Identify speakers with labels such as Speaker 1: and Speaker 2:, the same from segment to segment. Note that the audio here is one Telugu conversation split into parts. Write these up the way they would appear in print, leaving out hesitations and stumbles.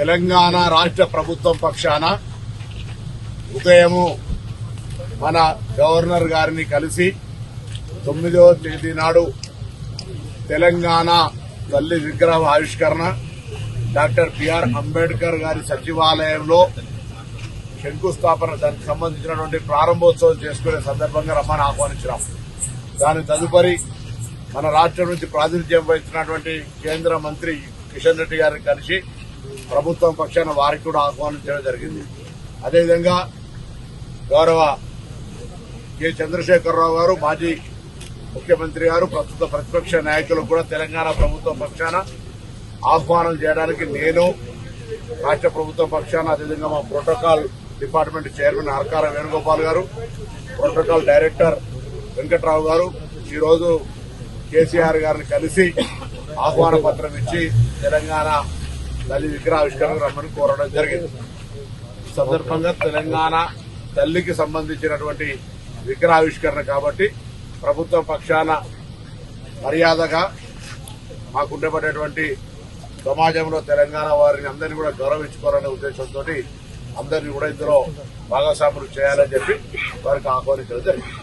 Speaker 1: తెలంగాణ రాష్ట్ర ప్రభుత్వం పక్షాన ఉదయము మన గవర్నర్ గారిని కలిసి 9వ తేదీ నాడు తెలంగాణ తల్లి విగ్రహం ఆవిష్కరణ డాక్టర్ బిఆర్ అంబేద్కర్ గారి సచివాలయంలో శంకుస్థాపన దానికి సంబంధించినటువంటి ప్రారంభోత్సవం చేసుకునే సందర్భంగా రమ్మని ఆహ్వానించినాం. దాని తదుపరి మన రాష్ట్రం నుంచి ప్రాతినిధ్యం వహిస్తున్నటువంటి కేంద్ర మంత్రి కిషన్ రెడ్డి గారిని కలిసి ప్రభుత్వం పక్షాన వారికి కూడా ఆహ్వానించడం జరిగింది. అదేవిధంగా గౌరవ కె చంద్రశేఖరరావు గారు మాజీ ముఖ్యమంత్రి గారు ప్రస్తుత ప్రతిపక్ష నాయకులకు కూడా తెలంగాణ ప్రభుత్వం పక్షాన ఆహ్వానం చేయడానికి నేను రాష్ట్ర ప్రభుత్వం పక్షాన అదేవిధంగా మా ప్రోటోకాల్ డిపార్ట్మెంట్ చైర్మన్ ఆర్కార వేణుగోపాల్ గారు, ప్రోటోకాల్ డైరెక్టర్ వెంకట్రావు గారు ఈరోజు కేసీఆర్ గారిని కలిసి ఆహ్వాన పత్రం ఇచ్చి తెలంగాణ తల్లి విగ్రహావిష్కరణ రమ్మని కోరడం జరిగింది. ఈ సందర్భంగా తెలంగాణ తల్లికి సంబంధించినటువంటి విగ్రహావిష్కరణ కాబట్టి ప్రభుత్వం పక్షాన మర్యాదగా మాకుండేటటువంటి సమాజంలో తెలంగాణ వారిని అందరినీ కూడా గౌరవించుకోవాలనే ఉద్దేశంతో అందరినీ కూడా ఇందులో భాగస్వాములు చేయాలని చెప్పి వారికి ఆహ్వానించడం జరిగింది.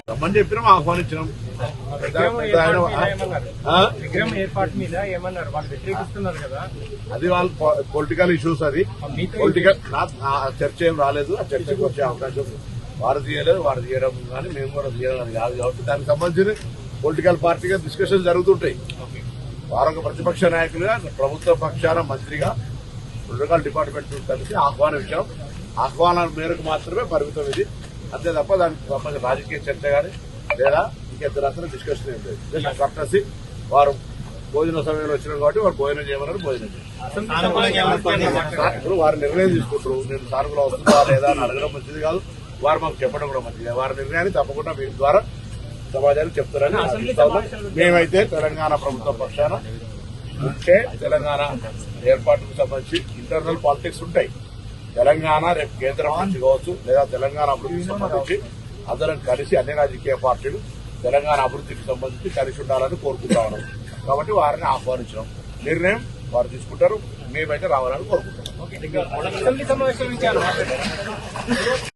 Speaker 1: రమ్మని చెప్పినాం, ఆహ్వానించినాం. అది వాళ్ళ పొలిటికల్ ఇష్యూస్, అది పొలిటికల్ చర్చ ఏం రాలేదు. ఆ చర్చకు వచ్చే అవకాశం వారు తీయలేదు, వారు తీయడం కానీ మేము కూడా తీయడం కాదు కాబట్టి దానికి సంబంధించిన పొలిటికల్ పార్టీగా డిస్కషన్ జరుగుతుంటాయి. వారొక ప్రతిపక్ష నాయకులుగా ప్రభుత్వ పక్షాన మంత్రిగా ప్రోటోకాల్ డిపార్ట్మెంట్ కలిసి ఆహ్వానం ఇచ్చాం. ఆహ్వానం మేరకు మాత్రమే పరిమితం ఇది, అంతే తప్ప దానికి సంబంధించిన రాజకీయ చర్చ కానీ లేదా ఇంకెద్దరు డిస్కషన్ ఏం లేదు. జస్ట్ కర్టసీ వారు భోజన సమయంలో వచ్చినారు కాబట్టి వారు భోజనం చేయమన్నారు, భోజనం చేయాలి. వారు నిర్ణయం తీసుకుంటారు. నేను సానుకూల వస్తుందా లేదా అని అడగడం మంచిది కాదు, వారు మాకు చెప్పడం కూడా మంచిది. వారి నిర్ణయాన్ని తప్పకుండా మీ ద్వారా సమాజానికి చెప్తారని ఆశిస్తాము. మేమైతే తెలంగాణ ప్రభుత్వం పక్షాన ఉంటే తెలంగాణ ఏర్పాటుకు సంబంధించి ఇంటర్నల్ పాలిటిక్స్ ఉంటాయి. తెలంగాణ రేపు కేంద్రం నుంచి కావచ్చు లేదా తెలంగాణ అభివృద్ధికి సంబంధించి అందరం కలిసి అన్ని రాజకీయ పార్టీలు తెలంగాణ అభివృద్ధికి సంబంధించి కలిసి ఉండాలని కోరుకుంటా ఉన్నాం. కాబట్టి వారిని ఆహ్వానించడం నిర్ణయం వారు తీసుకుంటారు, మేమైతే రావాలని కోరుకుంటాం.